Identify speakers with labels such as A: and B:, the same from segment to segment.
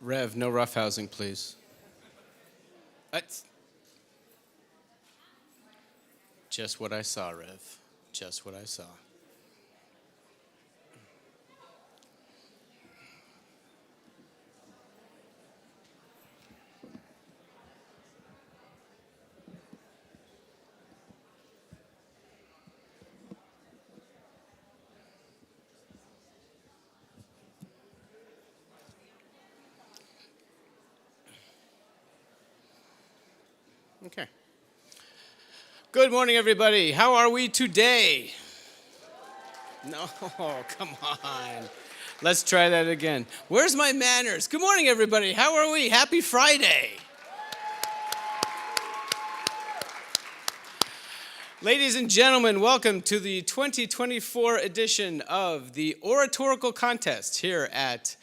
A: Rev, no roughhousing, please. That's just what I saw, Rev. Just what I saw. Okay. Good morning, everybody. How are we today? No, come on. Let's try that again. Where's my manners? Good morning, everybody. How are we? Happy Friday. Ladies and gentlemen, welcome to the 2024 edition of the Oratorical Contest here at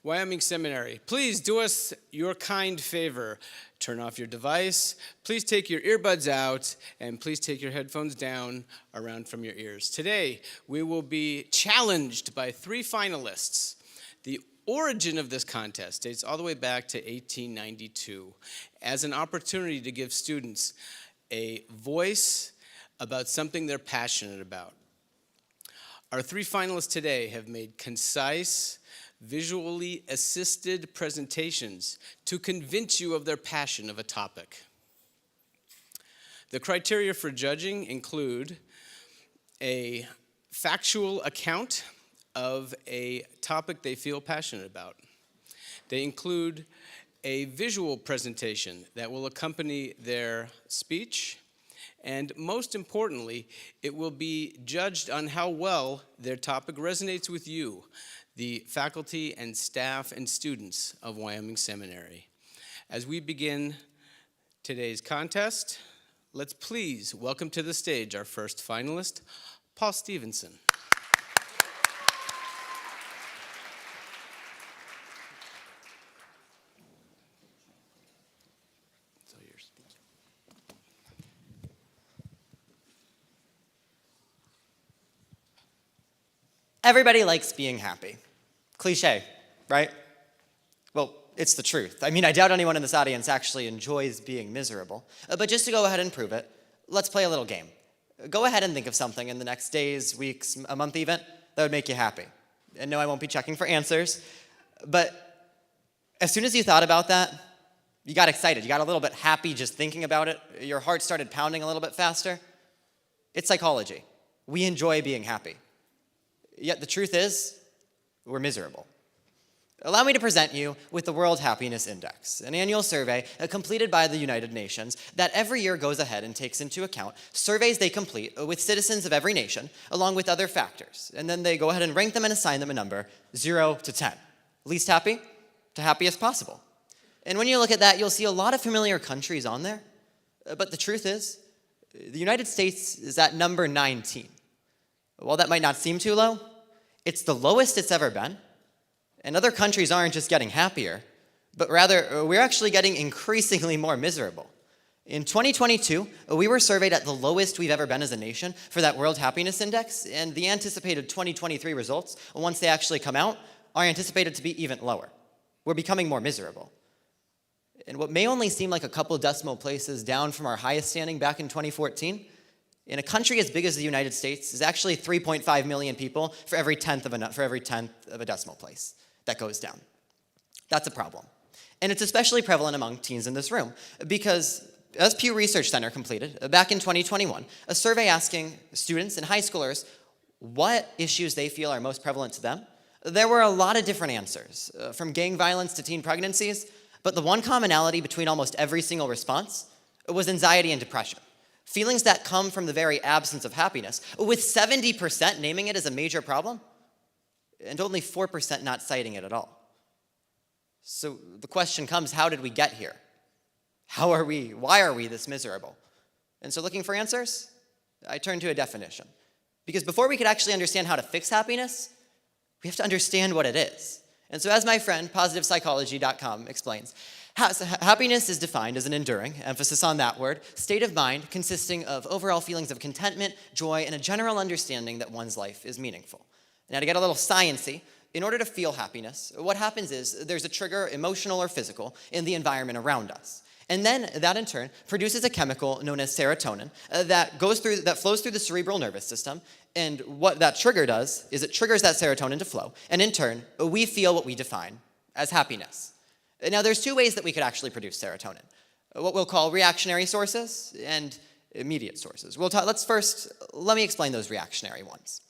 A: Wyoming Seminary. Please do us your kind favor. Turn off your device. Please take your earbuds out, and please take your headphones down around from your ears. Today, we will be challenged by 3 finalists. The origin of this contest dates all the way back to 1892 as an opportunity to give students a voice about something they're passionate about. Our 3 finalists today have made concise, visually assisted presentations to convince you of their passion of a topic. The criteria for judging include a factual account of a topic they feel passionate about. They include a visual presentation that will accompany their speech, and most importantly, it will be judged on how well their topic resonates with you, the faculty and staff and students of Wyoming Seminary. As we begin today's contest, let's please welcome to the stage our first finalist, Paul Stevenson. It's all yours.
B: Everybody likes being happy. Cliche, right? Well, it's the truth. I mean, I doubt anyone in this audience actually enjoys being miserable. But just to go ahead and prove it, let's play a little game. Go ahead and think of something in the next days, weeks, a month even, that would make you happy. And no, I won't be checking for answers. But as soon as you thought about that, you got excited. You got a little bit happy just thinking about it. Your heart started pounding a little bit faster. It's psychology. We enjoy being happy. Yet the truth is, we're miserable. Allow me to present you with the World Happiness Index, an annual survey completed by the United Nations that every year goes ahead and takes into account surveys they complete with citizens of every nation, along with other factors. And then they go ahead and rank them and assign them a number, 0 to 10. Least happy to happiest possible. And when you look at that, you'll see a lot of familiar countries on there. But the truth is, the United States is at number 19. While that might not seem too low, it's the lowest it's ever been. And other countries aren't just getting happier, but rather we're actually getting increasingly more miserable. In 2022, we were surveyed at the lowest we've ever been as a nation for that World Happiness Index, and the anticipated 2023 results, once they actually come out, are anticipated to be even lower. We're becoming more miserable. And what may only seem like a couple decimal places down from our highest standing back in 2014, in a country as big as the United States is actually 3.5 million people for every tenth of a decimal place that goes down. That's a problem. And it's especially prevalent among teens in this room because as Pew Research Center completed back in 2021, a survey asking students and high schoolers what issues they feel are most prevalent to them, there were a lot of different answers, from gang violence to teen pregnancies, but the one commonality between almost every single response was anxiety and depression. Feelings that come from the very absence of happiness, with 70% naming it as a major problem, and only 4% not citing it at all. So the question comes, how did we get here? Why are we this miserable? And so looking for answers, I turn to a definition. Because before we could actually understand how to fix happiness, we have to understand what it is. And so as my friend, positivepsychology.com explains, happiness is defined as an enduring, emphasis on that word, state of mind consisting of overall feelings of contentment, joy, and a general understanding that one's life is meaningful. Now, to get a little sciencey, in order to feel happiness, what happens is there's a trigger, emotional or physical, in the environment around us. And then that in turn produces a chemical known as serotonin that flows through the cerebral nervous system. And what that trigger does is it triggers that serotonin to flow. And in turn, we feel what we define as happiness. Now, there's two ways that we could actually produce serotonin. What we'll call reactionary sources and immediate sources. Let me explain those reactionary ones.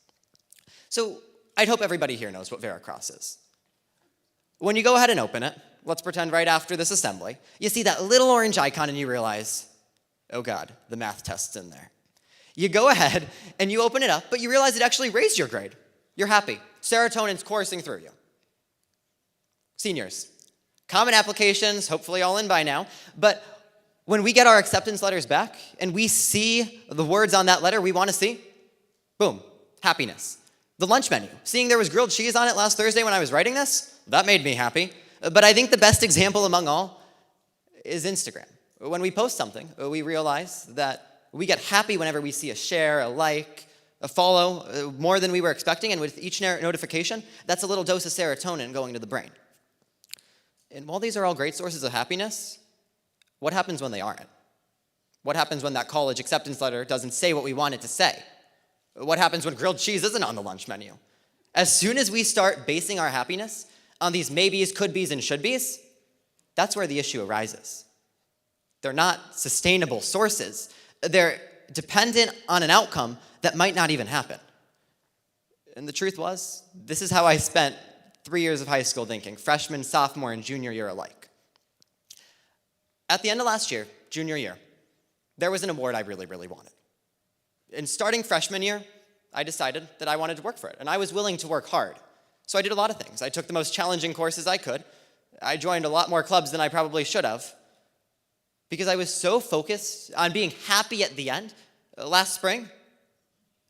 B: So I'd hope everybody here knows what Veracross is. When you go ahead and open it, let's pretend right after this assembly, you see that little orange icon and you realize, oh God, the math test's in there. You go ahead and you open it up, but you realize it actually raised your grade. You're happy. Serotonin's coursing through you. Seniors, common applications, hopefully all in by now, but when we get our acceptance letters back and we see the words on that letter we want to see, boom, happiness. The lunch menu, seeing there was grilled cheese on it last Thursday when I was writing this, that made me happy. But I think the best example among all is Instagram. When we post something, we realize that we get happy whenever we see a share, a like, a follow, more than we were expecting, and with each notification, that's a little dose of serotonin going to the brain. And while these are all great sources of happiness, what happens when they aren't? What happens when that college acceptance letter doesn't say what we want it to say? What happens when grilled cheese isn't on the lunch menu? As soon as we start basing our happiness on these maybes, could-bes, and should-bes, that's where the issue arises. They're not sustainable sources. They're dependent on an outcome that might not even happen. And the truth was, this is how I spent 3 years of high school thinking, freshman, sophomore, and junior year alike. At the end of last year, junior year, there was an award I really, really wanted. In starting freshman year, I decided that I wanted to work for it, and I was willing to work hard. So I did a lot of things. I took the most challenging courses I could. I joined a lot more clubs than I probably should have, because I was so focused on being happy at the end last spring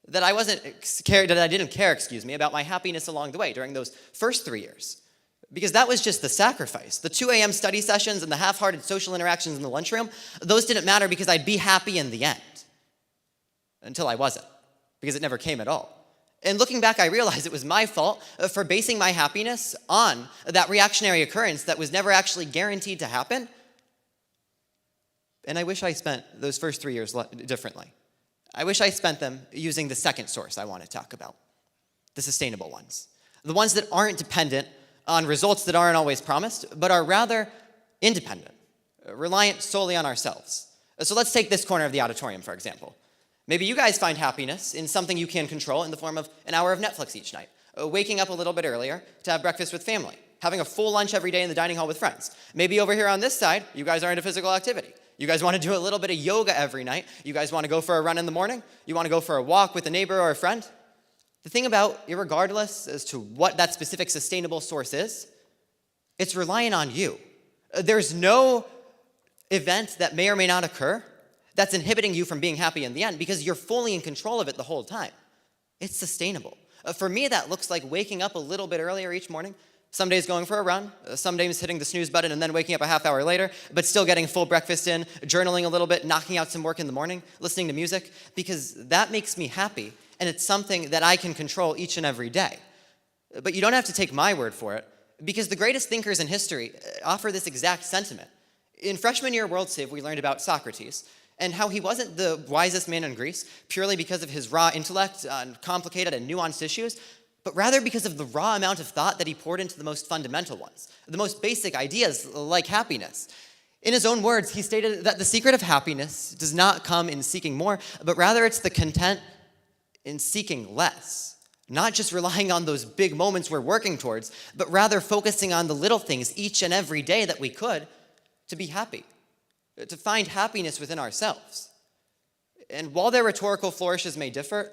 B: that I didn't care about my happiness along the way during those first 3 years. Because that was just the sacrifice. The 2 a.m. study sessions and the half-hearted social interactions in the lunchroom, those didn't matter because I'd be happy in the end. Until I wasn't, because it never came at all. And looking back, I realized it was my fault for basing my happiness on that reactionary occurrence that was never actually guaranteed to happen. And I wish I spent those first 3 years differently. I wish I spent them using the second source I want to talk about, the sustainable ones. The ones that aren't dependent on results that aren't always promised, but are rather independent, reliant solely on ourselves. So let's take this corner of the auditorium, for example. Maybe you guys find happiness in something you can control in the form of an hour of Netflix each night, waking up a little bit earlier to have breakfast with family, having a full lunch every day in the dining hall with friends. Maybe over here on this side, you guys are into physical activity. You guys want to do a little bit of yoga every night. You guys want to go for a run in the morning. You want to go for a walk with a neighbor or a friend. The thing about, irregardless as to what that specific sustainable source is, it's relying on you. There's no event that may or may not occur that's inhibiting you from being happy in the end because you're fully in control of it the whole time. It's sustainable. For me, that looks like waking up a little bit earlier each morning, some days going for a run, some days hitting the snooze button and then waking up a half hour later, but still getting full breakfast in, journaling a little bit, knocking out some work in the morning, listening to music, because that makes me happy, and it's something that I can control each and every day. But you don't have to take my word for it, because the greatest thinkers in history offer this exact sentiment. In freshman year World Civ, we learned about Socrates, and how he wasn't the wisest man in Greece purely because of his raw intellect on complicated and nuanced issues, but rather because of the raw amount of thought that he poured into the most fundamental ones, the most basic ideas like happiness. In his own words, he stated that the secret of happiness does not come in seeking more, but rather it's the content in seeking less. Not just relying on those big moments we're working towards, but rather focusing on the little things each and every day that we could to be happy, to find happiness within ourselves. And while their rhetorical flourishes may differ,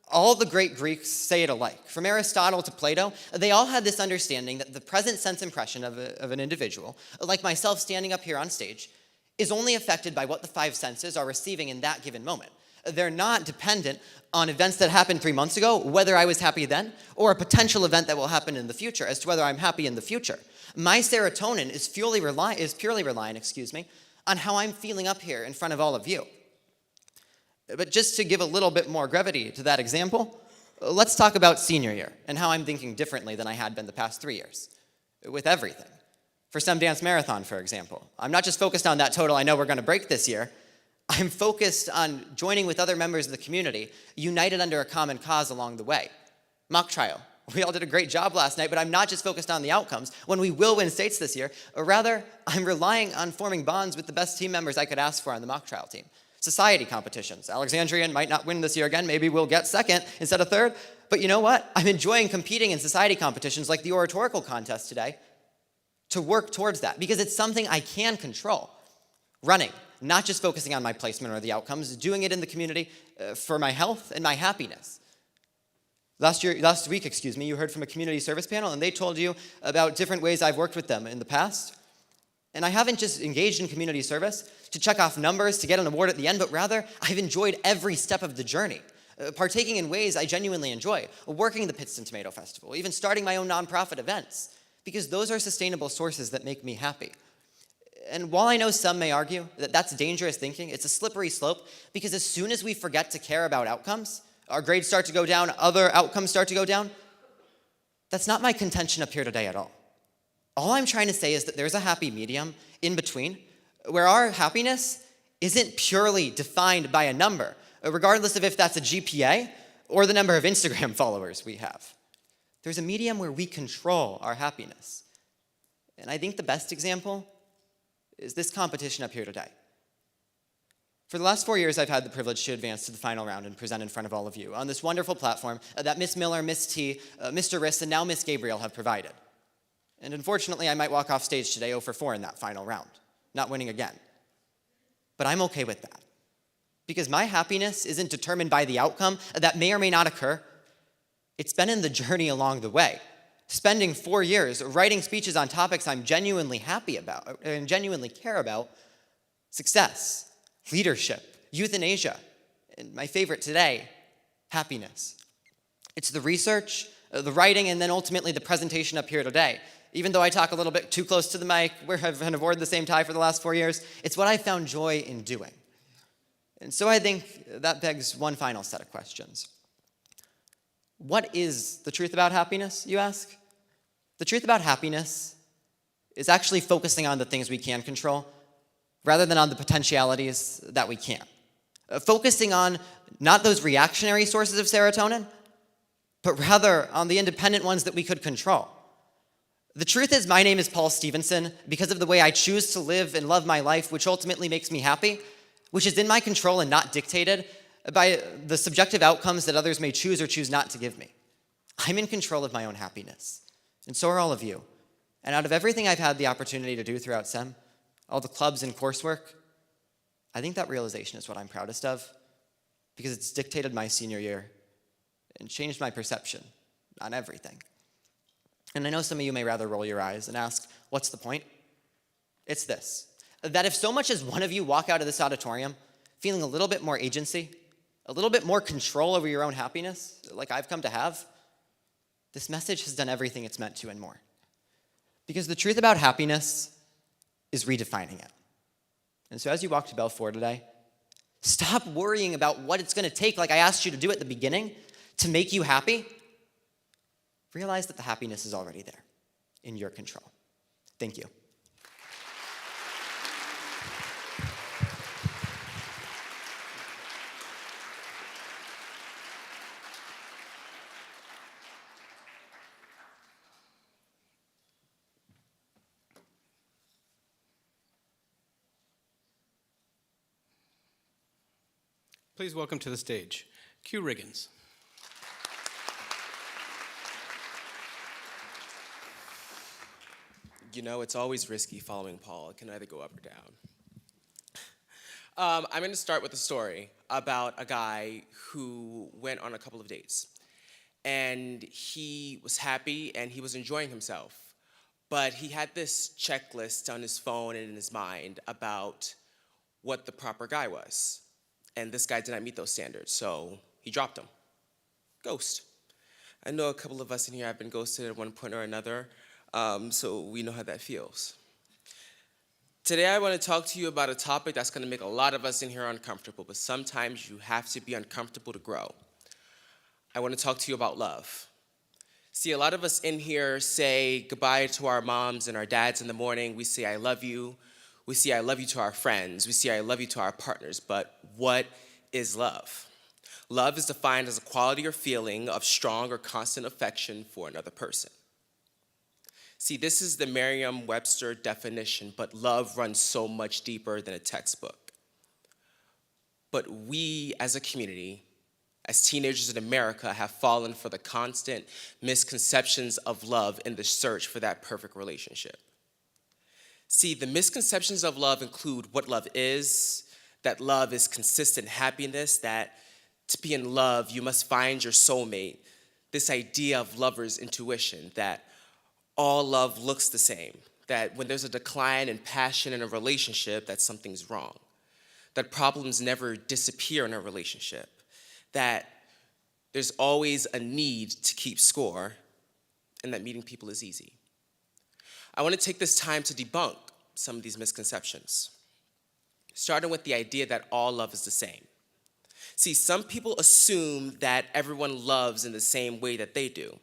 B: all the great Greeks say it alike. From Aristotle to Plato, they all had this understanding that the present sense impression of an individual, like myself standing up here on stage, is only affected by what the five senses are receiving in that given moment. They're not dependent on events that happened 3 months ago, whether I was happy then, or a potential event that will happen in the future as to whether I'm happy in the future. My serotonin is purely reliant, on how I'm feeling up here in front of all of you. But just to give a little bit more brevity to that example, Let's talk about senior year and how I'm thinking differently than I had been the past 3 years. With everything. For some dance marathon, for example, I'm not just focused on that total I know we're going to break this year. I'm focused on joining with other members of the community, united under a common cause along the way. Mock trial. We all did a great job last night, but I'm not just focused on the outcomes when we will win states this year, or rather, I'm relying on forming bonds with the best team members I could ask for on the mock trial team. Society competitions. Alexandrian might not win this year again. Maybe we'll get second instead of third. But you know what? I'm enjoying competing in society competitions like the Oratorical Contest today to work towards that because it's something I can control. Running, not just focusing on my placement or the outcomes, doing it in the community for my health and my happiness. Last week, you heard from a community service panel, and they told you about different ways I've worked with them in the past. And I haven't just engaged in community service to check off numbers to get an award at the end, but rather I've enjoyed every step of the journey, partaking in ways I genuinely enjoy, working the Pittston Tomato Festival, even starting my own nonprofit events, because those are sustainable sources that make me happy. And while I know some may argue that that's dangerous thinking, it's a slippery slope, because as soon as we forget to care about outcomes, our grades start to go down, other outcomes start to go down. That's not my contention up here today at all. All I'm trying to say is that there's a happy medium in between where our happiness isn't purely defined by a number, regardless of if that's a GPA or the number of Instagram followers we have. There's a medium where we control our happiness. And I think the best example is this competition up here today. For the last 4 years, I've had the privilege to advance to the final round and present in front of all of you on this wonderful platform that Miss Miller, Miss T, Mr. Riss, and now Miss Gabriel have provided. And unfortunately, I might walk off stage today 0 for 4 in that final round, not winning again. But I'm okay with that, because my happiness isn't determined by the outcome that may or may not occur. It's been in the journey along the way, spending 4 years writing speeches on topics I'm genuinely happy about and genuinely care about: success, leadership, euthanasia, and my favorite today, happiness. It's the research, the writing, and then ultimately the presentation up here today. Even though I talk a little bit too close to the mic, I've worn the same tie for the last 4 years, it's what I found joy in doing. And so I think that begs one final set of questions. What is the truth about happiness, you ask? The truth about happiness is actually focusing on the things we can control rather than on the potentialities that we can't. Focusing on not those reactionary sources of serotonin, but rather on the independent ones that we could control. The truth is, my name is Paul Stevenson because of the way I choose to live and love my life, which ultimately makes me happy, which is in my control and not dictated by the subjective outcomes that others may choose or choose not to give me. I'm in control of my own happiness, and so are all of you. And out of everything I've had the opportunity to do throughout SEM, all the clubs and coursework, I think that realization is what I'm proudest of, because it's dictated my senior year and changed my perception on everything. And I know some of you may rather roll your eyes and ask, what's the point? It's this: that if so much as one of you walk out of this auditorium feeling a little bit more agency, a little bit more control over your own happiness, like I've come to have, this message has done everything it's meant to and more. Because the truth about happiness is redefining it. And so as you walk to Bell 4 today, stop worrying about what it's going to take, like I asked you to do at the beginning, to make you happy. Realize that the happiness is already there, in your control. Thank you.
A: Please welcome to the stage, Q Riggins.
C: You know, it's always risky following Paul. It can either go up or down. I'm going to start with a story about a guy who went on a couple of dates. And he was happy and he was enjoying himself. But he had this checklist on his phone and in his mind about what the proper guy was. And this guy did not meet those standards, so he dropped him. Ghost. I know a couple of us in here have been ghosted at one point or another. So we know how that feels. Today I want to talk to you about a topic that's going to make a lot of us in here uncomfortable, but sometimes you have to be uncomfortable to grow. I want to talk to you about love. See, a lot of us in here say goodbye to our moms and our dads in the morning. We say, I love you. We say, I love you to our friends. We say, I love you to our partners. But what is love? Love is defined as a quality or feeling of strong or constant affection for another person. See, this is the Merriam-Webster definition, but love runs so much deeper than a textbook. But we as a community, as teenagers in America, have fallen for the constant misconceptions of love in the search for that perfect relationship. See, the misconceptions of love include what love is, that love is consistent happiness, that to be in love, you must find your soulmate, this idea of lover's intuition, that all love looks the same, that when there's a decline in passion in a relationship, that something's wrong, that problems never disappear in a relationship, that there's always a need to keep score, and that meeting people is easy. I want to take this time to debunk some of these misconceptions, starting with the idea that all love is the same. See, some people assume that everyone loves in the same way that they do.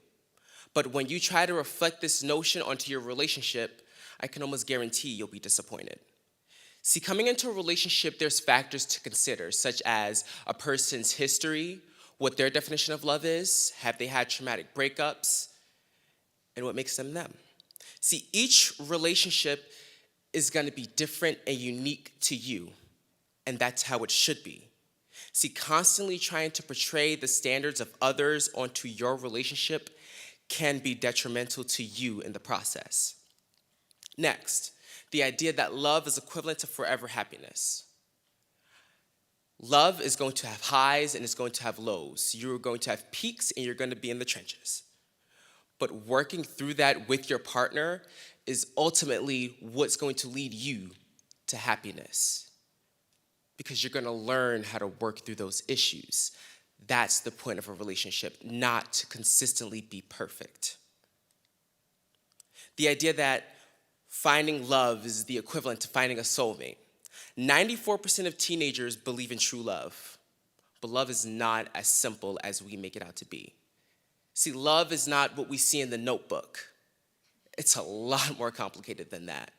C: But when you try to reflect this notion onto your relationship, I can almost guarantee you'll be disappointed. See, coming into a relationship, there's factors to consider, such as a person's history, what their definition of love is, have they had traumatic breakups, and what makes them them. See, each relationship is going to be different and unique to you, and that's how it should be. See, constantly trying to portray the standards of others onto your relationship can be detrimental to you in the process. Next, the idea that love is equivalent to forever happiness. Love is going to have highs and it's going to have lows. You're going to have peaks and you're going to be in the trenches. But working through that with your partner is ultimately what's going to lead you to happiness, because you're going to learn how to work through those issues. That's the point of a relationship, not to consistently be perfect. The idea that finding love is the equivalent to finding a soulmate. 94% of teenagers believe in true love, but love is not as simple as we make it out to be. See, love is not what we see in the Notebook. It's a lot more complicated than that.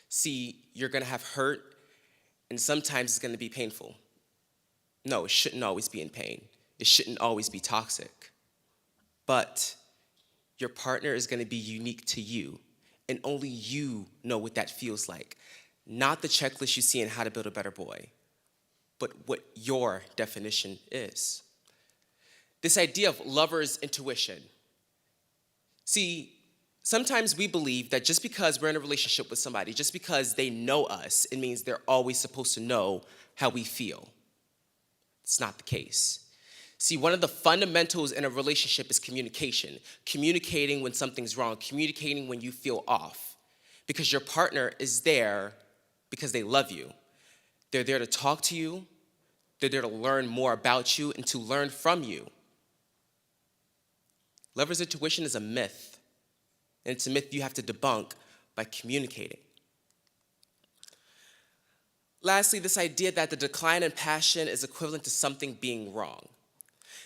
C: See, you're gonna have hurt, and sometimes it's gonna be painful. No, it shouldn't always be in pain. It shouldn't always be toxic. But your partner is gonna be unique to you, and only you know what that feels like. Not the checklist you see in How to Build a Better Boy, but what your definition is. This idea of lover's intuition. See, sometimes we believe that just because we're in a relationship with somebody, just because they know us, it means they're always supposed to know how we feel. It's not the case. See, one of the fundamentals in a relationship is communication. Communicating when something's wrong, communicating when you feel off. Because your partner is there because they love you. They're there to talk to you. They're there to learn more about you and to learn from you. Lover's intuition is a myth, and it's a myth you have to debunk by communicating. Lastly, this idea that the decline in passion is equivalent to something being wrong.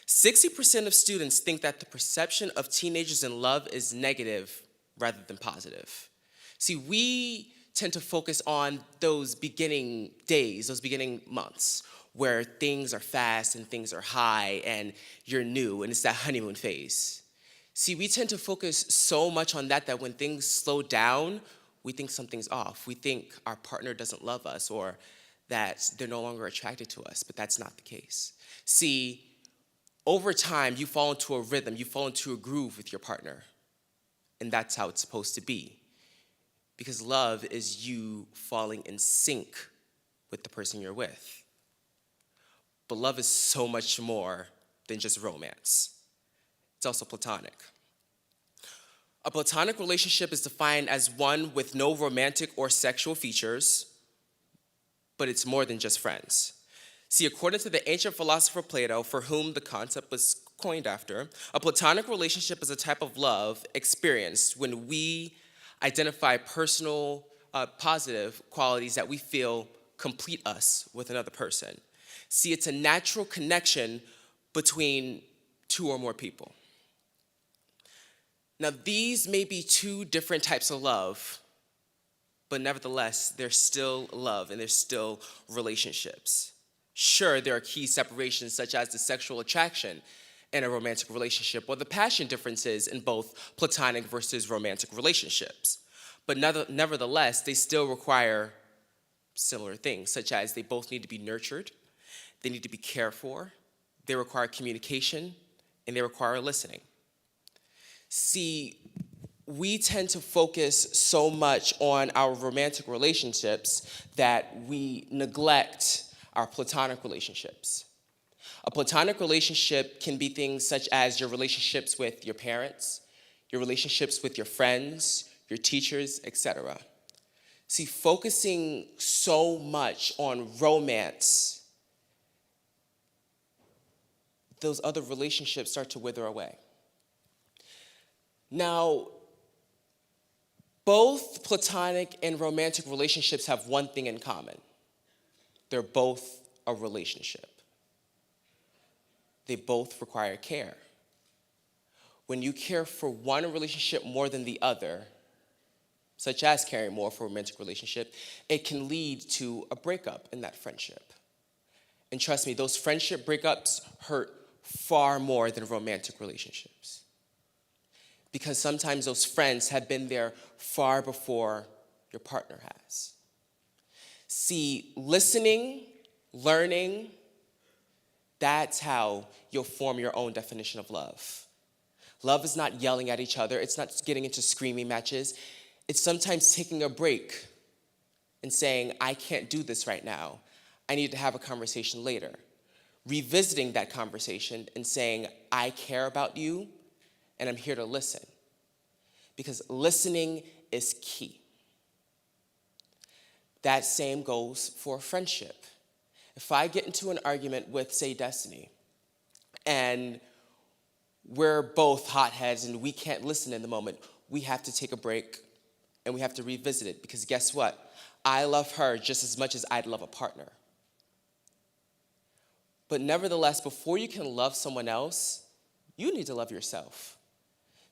C: 60% of students think that the perception of teenagers in love is negative rather than positive. See, we tend to focus on those beginning days, those beginning months, where things are fast and things are high and you're new, and it's that honeymoon phase. See, we tend to focus so much on that when things slow down, we think something's off. We think our partner doesn't love us or that they're no longer attracted to us, but that's not the case. See, over time, you fall into a rhythm, you fall into a groove with your partner, and that's how it's supposed to be. Because love is you falling in sync with the person you're with. But love is so much more than just romance. It's also platonic. A platonic relationship is defined as one with no romantic or sexual features, but it's more than just friends. See, according to the ancient philosopher Plato, for whom the concept was coined after, a platonic relationship is a type of love experienced when we identify personal, positive qualities that we feel complete us with another person. See, it's a natural connection between two or more people. Now, these may be two different types of love, but nevertheless, they're still love and they're still relationships. Sure, there are key separations such as the sexual attraction in a romantic relationship or the passion differences in both platonic versus romantic relationships. But nevertheless, they still require similar things, such as they both need to be nurtured, they need to be cared for, they require communication, and they require listening. See, we tend to focus so much on our romantic relationships that we neglect our platonic relationships. A platonic relationship can be things such as your relationships with your parents, your relationships with your friends, your teachers, etc. See, focusing so much on romance, those other relationships start to wither away. Now, both platonic and romantic relationships have one thing in common. They're both a relationship. They both require care. When you care for one relationship more than the other, such as caring more for a romantic relationship, it can lead to a breakup in that friendship. And trust me, those friendship breakups hurt far more than romantic relationships. Because sometimes those friends have been there far before your partner has. See, listening, learning, that's how you'll form your own definition of love. Love is not yelling at each other. It's not getting into screaming matches. It's sometimes taking a break and saying, I can't do this right now. I need to have a conversation later. Revisiting that conversation and saying, I care about you and I'm here to listen. Because listening is key. That same goes for friendship. If I get into an argument with, say, Destiny, and we're both hotheads and we can't listen in the moment, we have to take a break and we have to revisit it. Because guess what? I love her just as much as I'd love a partner. But nevertheless, before you can love someone else, you need to love yourself.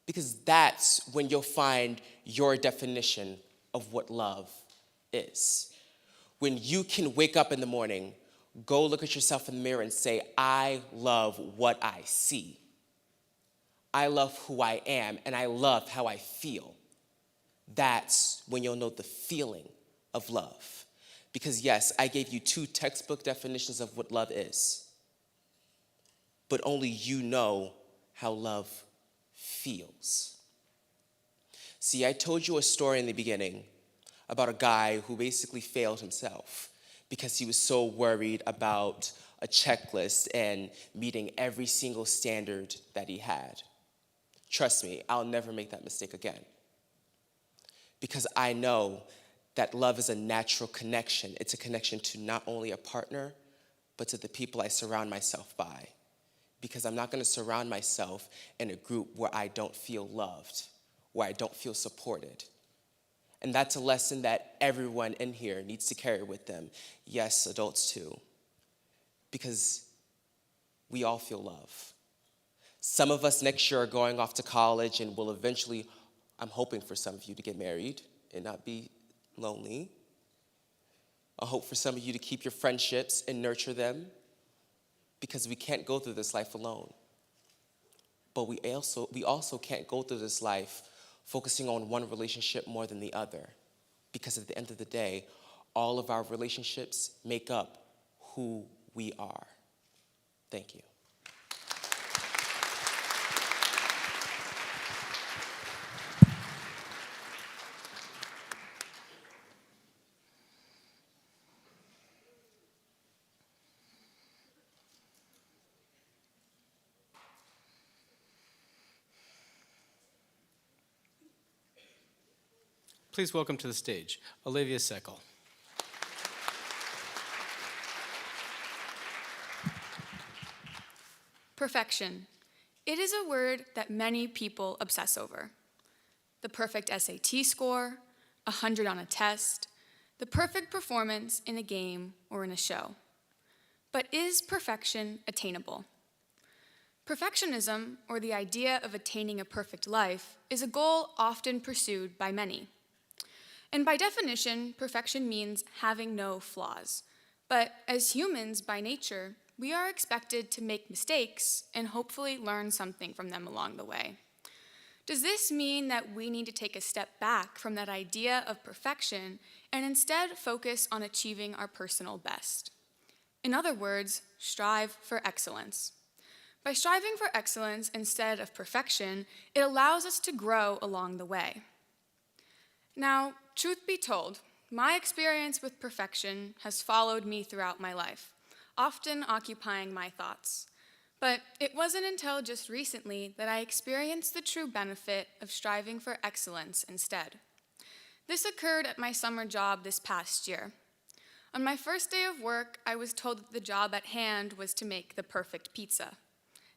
C: Because that's when you'll find your definition of what love is. When you can wake up in the morning, go look at yourself in the mirror and say, I love what I see. I love who I am, and I love how I feel. That's when you'll know the feeling of love. Because yes, I gave you two textbook definitions of what love is. But only you know how love feels. See, I told you a story in the beginning about a guy who basically failed himself because he was so worried about a checklist and meeting every single standard that he had. Trust me, I'll never make that mistake again. Because I know that love is a natural connection. It's a connection to not only a partner, but to the people I surround myself by. Because I'm not going to surround myself in a group where I don't feel loved, where I don't feel supported. And that's a lesson that everyone in here needs to carry with them. Yes, adults too. Because we all feel love. Some of us next year are going off to college and will eventually, I'm hoping for some of you to get married and not be lonely. I hope for some of you to keep your friendships and nurture them, because we can't go through this life alone. But we also can't go through this life focusing on one relationship more than the other. Because at the end of the day, all of our relationships make up who we are. Thank you.
A: Please welcome to the stage, Olivia Seckel.
D: Perfection. It is a word that many people obsess over. The perfect SAT score, 100 on a test, the perfect performance in a game or in a show. But is perfection attainable? Perfectionism, or the idea of attaining a perfect life, is a goal often pursued by many. And by definition, perfection means having no flaws. But as humans by nature, we are expected to make mistakes and hopefully learn something from them along the way. Does this mean that we need to take a step back from that idea of perfection and instead focus on achieving our personal best? In other words, strive for excellence. By striving for excellence instead of perfection, it allows us to grow along the way. Now, truth be told, my experience with perfection has followed me throughout my life, often occupying my thoughts. But it wasn't until just recently that I experienced the true benefit of striving for excellence instead. This occurred at my summer job this past year. On my first day of work, I was told that the job at hand was to make the perfect pizza.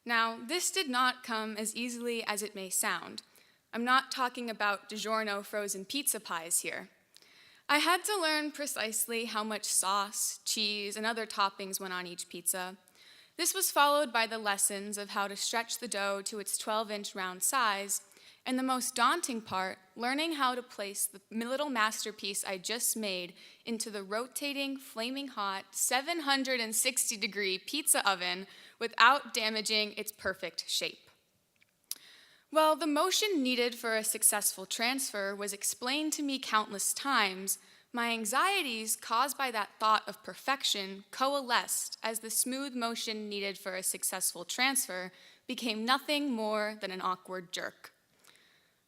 D: Now, this did not come as easily as it may sound. I'm not talking about DiGiorno frozen pizza pies here. I had to learn precisely how much sauce, cheese, and other toppings went on each pizza. This was followed by the lessons of how to stretch the dough to its 12-inch round size, and the most daunting part, learning how to place the little masterpiece I just made into the rotating, flaming hot, 760-degree pizza oven without damaging its perfect shape. Well, the motion needed for a successful transfer was explained to me countless times. My anxieties caused by that thought of perfection coalesced as the smooth motion needed for a successful transfer became nothing more than an awkward jerk.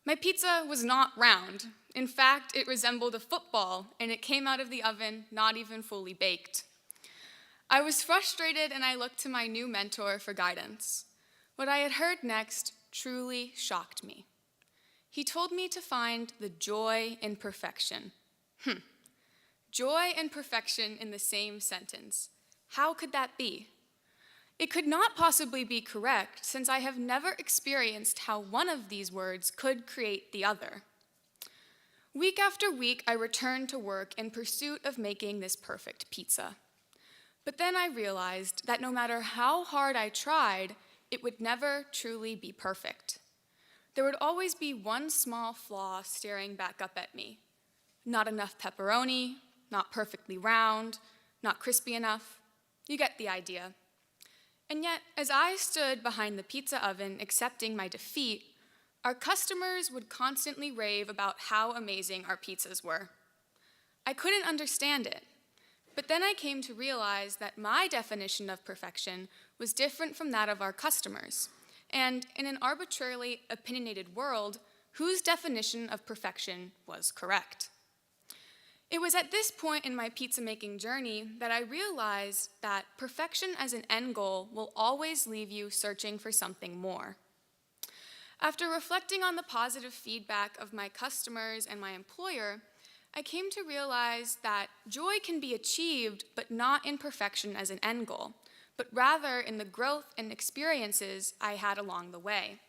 D: My pizza was not round. In fact, it resembled a football, and it came out of the oven not even fully baked. I was frustrated, and I looked to my new mentor for guidance. What I had heard next truly shocked me. He told me to find the joy in perfection. Joy and perfection in the same sentence. How could that be? It could not possibly be correct, since I have never experienced how one of these words could create the other. Week after week, I returned to work in pursuit of making this perfect pizza. But then I realized that no matter how hard I tried, it would never truly be perfect. There would always be one small flaw staring back up at me. Not enough pepperoni, not perfectly round, not crispy enough. You get the idea. And yet, as I stood behind the pizza oven accepting my defeat, our customers would constantly rave about how amazing our pizzas were. I couldn't understand it. But then I came to realize that my definition of perfection was different from that of our customers. And in an arbitrarily opinionated world, whose definition of perfection was correct? It was at this point in my pizza-making journey that I realized that perfection as an end goal will always leave you searching for something more. After reflecting on the positive feedback of my customers and my employer, I came to realize that joy can be achieved, but not in perfection as an end goal, but rather in the growth and experiences I had along the way.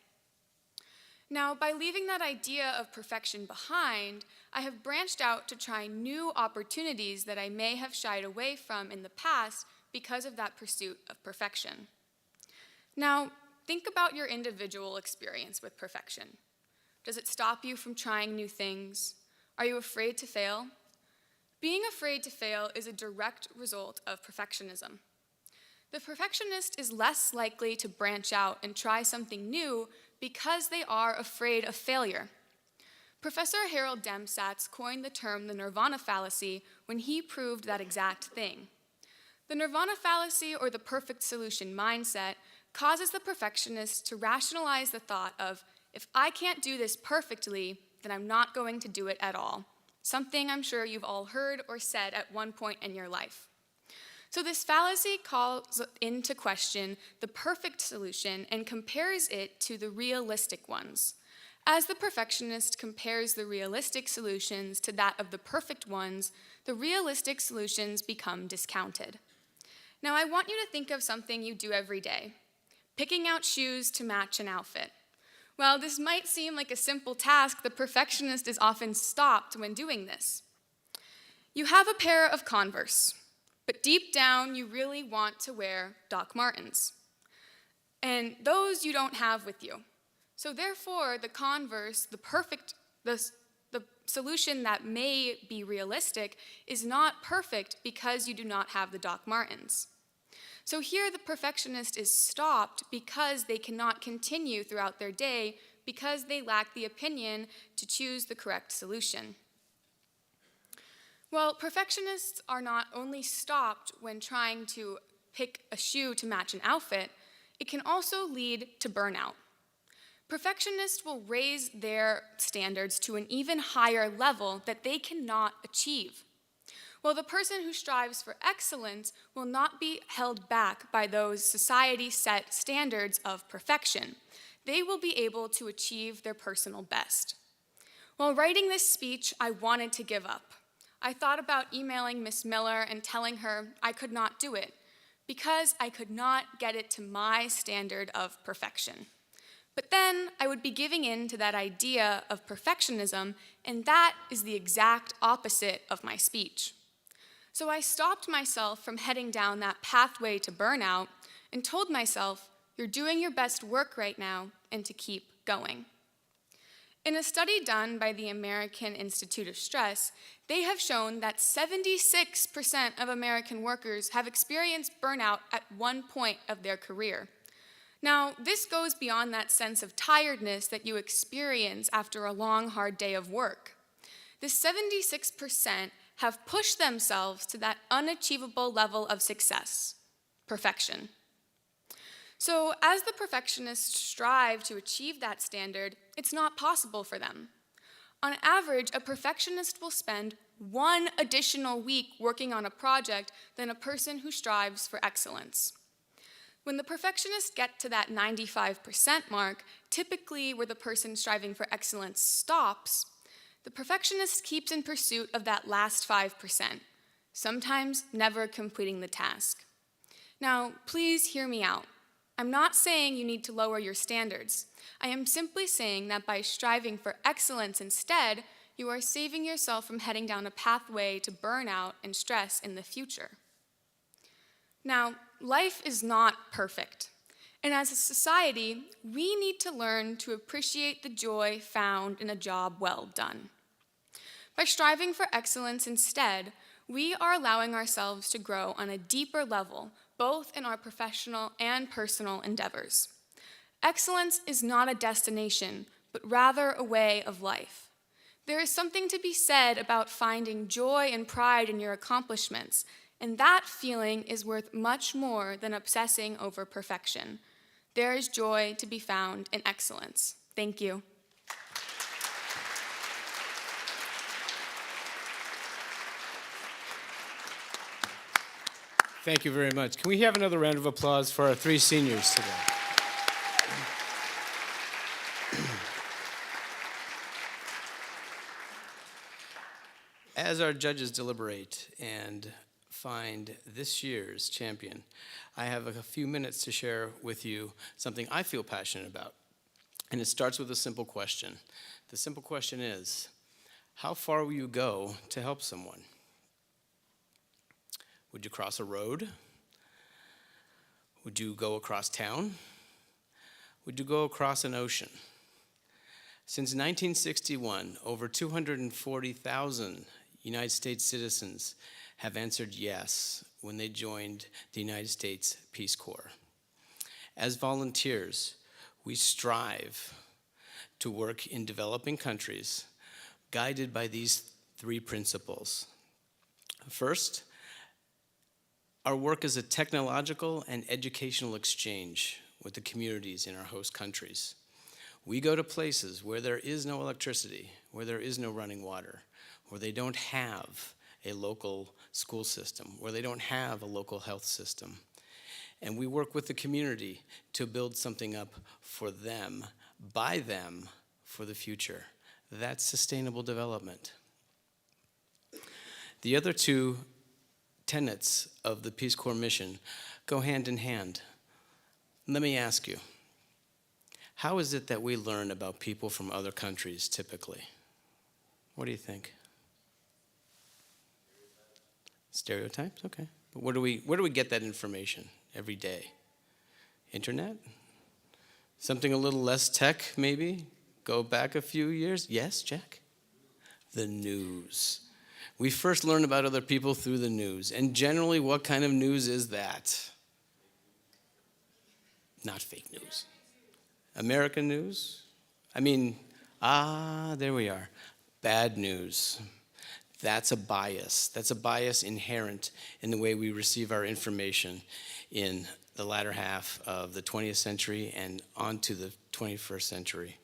D: Now, by leaving that idea of perfection behind, I have branched out to try new opportunities that I may have shied away from in the past because of that pursuit of perfection. Now, think about your individual experience with perfection. Does it stop you from trying new things? Are you afraid to fail? Being afraid to fail is a direct result of perfectionism. The perfectionist is less likely to branch out and try something new because they are afraid of failure. Professor Harold Demsatz coined the term the nirvana fallacy when he proved that exact thing. The nirvana fallacy, or the perfect solution mindset, causes the perfectionist to rationalize the thought of, if I can't do this perfectly, then I'm not going to do it at all. Something I'm sure you've all heard or said at one point in your life. So this fallacy calls into question the perfect solution and compares it to the realistic ones. As the perfectionist compares the realistic solutions to that of the perfect ones, the realistic solutions become discounted. Now I want you to think of something you do every day. Picking out shoes to match an outfit. While this might seem like a simple task, the perfectionist is often stopped when doing this. You have a pair of Converse, but deep down you really want to wear Doc Martens. And those you don't have with you. So therefore, the converse, the solution that may be realistic is not perfect because you do not have the Doc Martens. So here the perfectionist is stopped because they cannot continue throughout their day because they lack the opinion to choose the correct solution. Well, perfectionists are not only stopped when trying to pick a shoe to match an outfit, it can also lead to burnout. Perfectionists will raise their standards to an even higher level that they cannot achieve. While the person who strives for excellence will not be held back by those society-set standards of perfection. They will be able to achieve their personal best. While writing this speech, I wanted to give up. I thought about emailing Miss Miller and telling her I could not do it because I could not get it to my standard of perfection. But then I would be giving in to that idea of perfectionism, and that is the exact opposite of my speech. So I stopped myself from heading down that pathway to burnout and told myself, you're doing your best work right now and to keep going. In a study done by the American Institute of Stress, they have shown that 76% of American workers have experienced burnout at one point of their career. Now, this goes beyond that sense of tiredness that you experience after a long, hard day of work. The 76% have pushed themselves to that unachievable level of success, perfection. So as the perfectionists strive to achieve that standard, it's not possible for them. On average, a perfectionist will spend 1 additional week working on a project than a person who strives for excellence. When the perfectionists get to that 95% mark, typically where the person striving for excellence stops, the perfectionist keeps in pursuit of that last 5%, sometimes never completing the task. Now, please hear me out. I'm not saying you need to lower your standards. I am simply saying that by striving for excellence instead, you are saving yourself from heading down a pathway to burnout and stress in the future. Now, life is not perfect. And as a society, we need to learn to appreciate the joy found in a job well done. By striving for excellence instead, we are allowing ourselves to grow on a deeper level, both in our professional and personal endeavors. Excellence is not a destination, but rather a way of life. There is something to be said about finding joy and pride in your accomplishments, and that feeling is worth much more than obsessing over perfection. There is joy to be found in excellence. Thank you.
A: Thank you very much. Can we have another round of applause for our 3 seniors today? As our judges deliberate and find this year's champion, I have a few minutes to share with you something I feel passionate about. And it starts with a simple question. The simple question is, how far will you go to help someone? Would you cross a road? Would you go across town? Would you go across an ocean? Since 1961, over 240,000 United States citizens have answered yes when they joined the United States Peace Corps. As volunteers, we strive to work in developing countries guided by these 3 principles. First, our work is a technological and educational exchange with the communities in our host countries. We go to places where there is no electricity, where there is no running water, where they don't have a local school system, where they don't have a local health system. And we work with the community to build something up for them, by them, for the future. That's sustainable development. The other 2 tenets of the Peace Corps mission go hand in hand. Let me ask you, how is it that we learn about people from other countries typically? What do you think? Stereotypes? Okay. But where do we get that information every day? Internet? Something a little less tech, maybe? Go back a few years? Yes, Jack? The news. We first learn about other people through the news. And generally, what kind of news is that? Not fake news. American news? There we are. Bad news. That's a bias. That's a bias inherent in the way we receive our information in the latter half of the 20th century and onto the 21st century.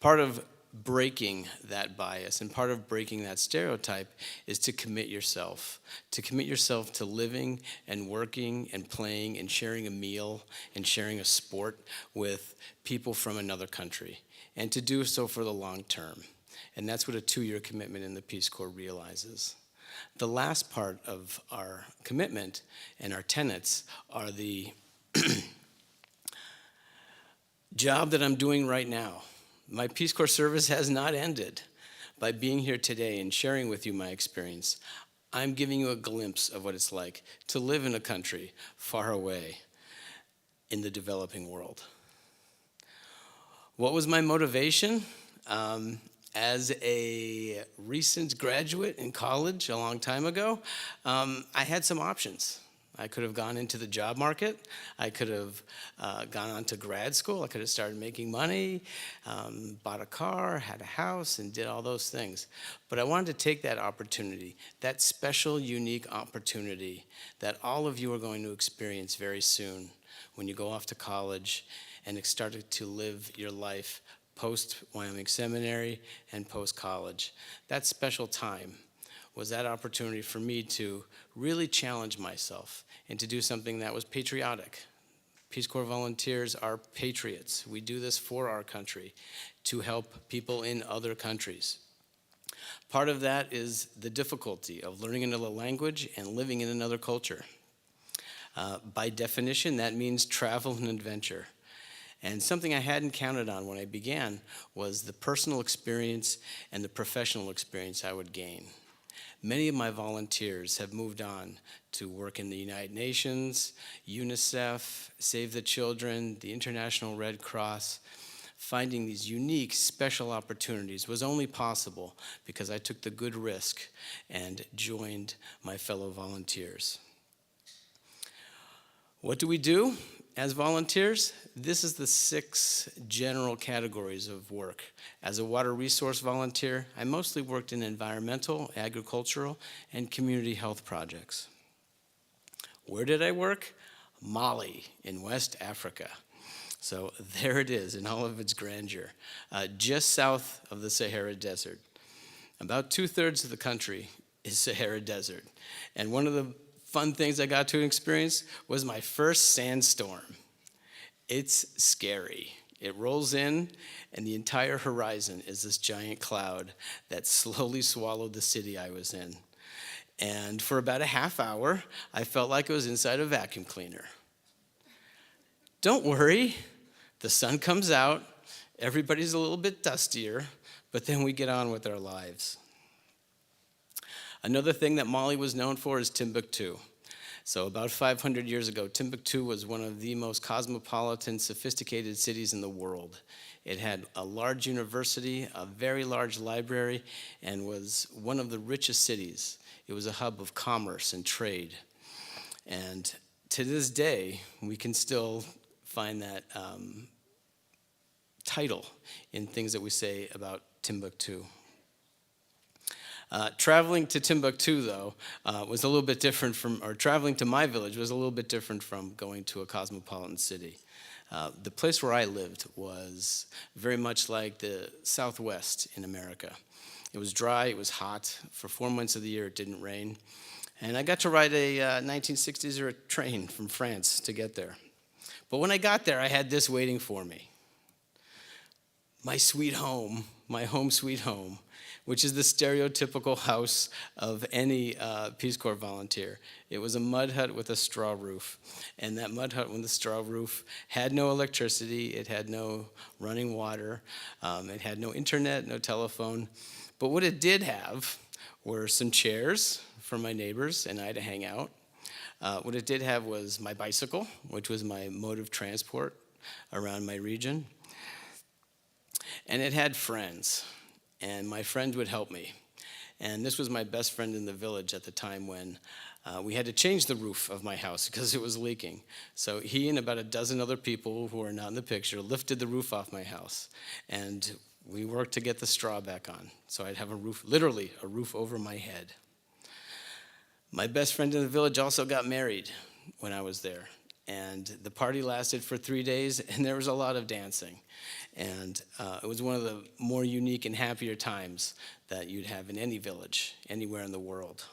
A: Part of breaking that bias and part of breaking that stereotype is to commit yourself to living and working and playing and sharing a meal and sharing a sport with people from another country, and to do so for the long term. And that's what a 2-year commitment in the Peace Corps realizes. The last part of our commitment and our tenets are the job that I'm doing right now. My Peace Corps service has not ended. By being here today and sharing with you my experience, I'm giving you a glimpse of what it's like to live in a country far away in the developing world. What was my motivation? As a recent graduate in college a long time ago, I had some options. I could have gone into the job market. I could have gone on to grad school. I could have started making money, bought a car, had a house, and did all those things. But I wanted to take that opportunity, that special, unique opportunity that all of you are going to experience very soon when you go off to college and start to live your life post-Wyoming Seminary and post-college. That special time was that opportunity for me to really challenge myself and to do something that was patriotic. Peace Corps volunteers are patriots. We do this for our country to help people in other countries. Part of that is the difficulty of learning another language and living in another culture. By definition, that means travel and adventure. And something I hadn't counted on when I began was the personal experience and the professional experience I would gain. Many of my volunteers have moved on to work in the United Nations, UNICEF, Save the Children, the International Red Cross. Finding these unique, special opportunities was only possible because I took the good risk and joined my fellow volunteers. What do we do as volunteers? This is the 6 general categories of work. As a water resource volunteer, I mostly worked in environmental, agricultural, and community health projects. Where did I work? Mali in West Africa. So there it is in all of its grandeur, just south of the Sahara Desert. About 2/3 of the country is Sahara Desert. And one of the fun things I got to experience was my first sandstorm. It's scary. It rolls in, and the entire horizon is this giant cloud that slowly swallowed the city I was in. And for about a half hour, I felt like I was inside a vacuum cleaner. Don't worry, the sun comes out, everybody's a little bit dustier, but then we get on with our lives. Another thing that Mali was known for is Timbuktu. So about 500 years ago, Timbuktu was one of the most cosmopolitan, sophisticated cities in the world. It had a large university, a very large library, and was one of the richest cities. It was a hub of commerce and trade. And to this day, we can still find that title in things that we say about Timbuktu. Traveling to Timbuktu, though, was a little bit different traveling to my village was a little bit different from going to a cosmopolitan city. The place where I lived was very much like the Southwest in America. It was dry, it was hot. For 4 months of the year, it didn't rain. And I got to ride a 1960s era train from France to get there. But when I got there, I had this waiting for me. My sweet home, my home sweet home, which is the stereotypical house of any Peace Corps volunteer. It was a mud hut with a straw roof. And that mud hut with the straw roof had no electricity, it had no running water, it had no internet, no telephone. But what it did have were some chairs for my neighbors and I to hang out. What it did have was my bicycle, which was my mode of transport. around my region. And it had friends, and my friends would help me. And this was my best friend in the village at the time when we had to change the roof of my house because it was leaking. So he and about a dozen other people who are not in the picture lifted the roof off my house. And we worked to get the straw back on. So I'd have a roof, literally a roof over my head. My best friend in the village also got married when I was there. And the party lasted for 3 days, and there was a lot of dancing. And it was one of the more unique and happier times that you'd have in any village, anywhere in the world.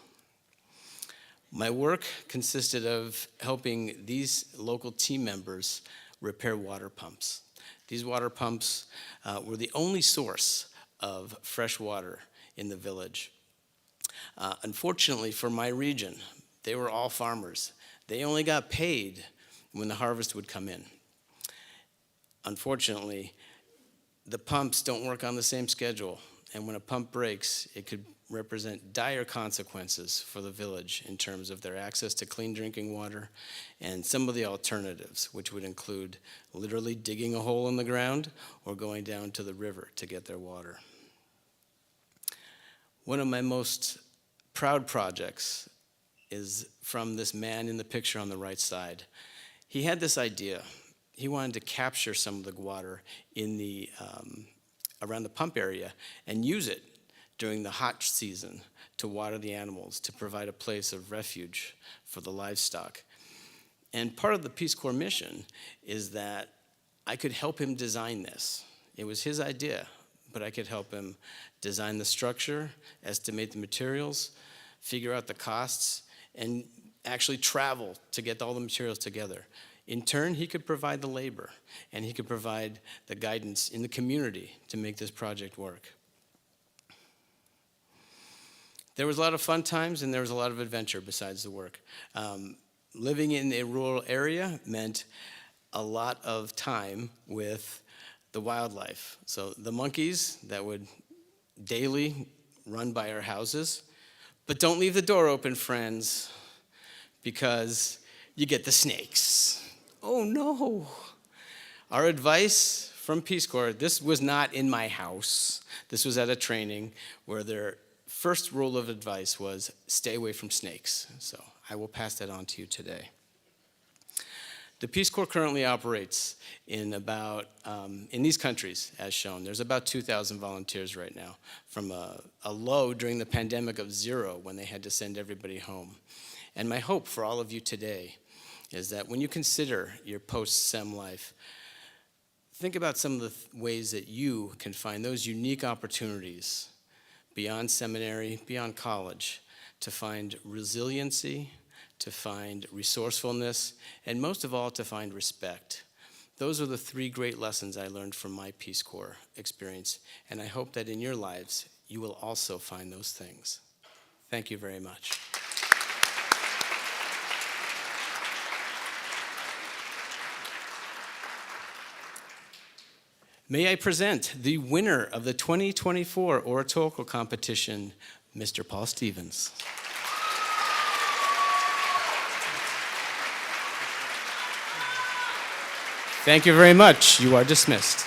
A: My work consisted of helping these local team members repair water pumps. These water pumps were the only source of fresh water in the village. Unfortunately for my region, they were all farmers. They only got paid when the harvest would come in. Unfortunately, the pumps don't work on the same schedule, and when a pump breaks, it could represent dire consequences for the village in terms of their access to clean drinking water and some of the alternatives, which would include literally digging a hole in the ground or going down to the river to get their water. One of my most proud projects is from this man in the picture on the right side. He had this idea. He wanted to capture some of the water in the around the pump area and use it during the hot season to water the animals, to provide a place of refuge for the livestock. And part of the Peace Corps mission is that I could help him design this. It was his idea, but I could help him design the structure, estimate the materials, figure out the costs, and actually travel to get all the materials together. In turn, he could provide the labor, and he could provide the guidance in the community to make this project work. There was a lot of fun times, and there was a lot of adventure besides the work. Living in a rural area meant a lot of time with the wildlife. So the monkeys that would daily run by our houses. But don't leave the door open, friends, because you get the snakes. Oh no. Our advice from Peace Corps, this was not in my house. This was at a training where their first rule of advice was stay away from snakes. So I will pass that on to you today. The Peace Corps currently operates in about, in these countries, as shown. There's about 2,000 volunteers right now, from a low during the pandemic of 0 when they had to send everybody home. And my hope for all of you today is that when you consider your post-SEM life, think about some of the ways that you can find those unique opportunities beyond seminary, beyond college, to find resiliency, to find resourcefulness, and most of all, to find respect. Those are the 3 great lessons I learned from my Peace Corps experience, and I hope that in your lives, you will also find those things. Thank you very much. May I present the winner of the 2024 Oratorical Competition, Mr. Paul Stevens. Thank you very much. You are dismissed.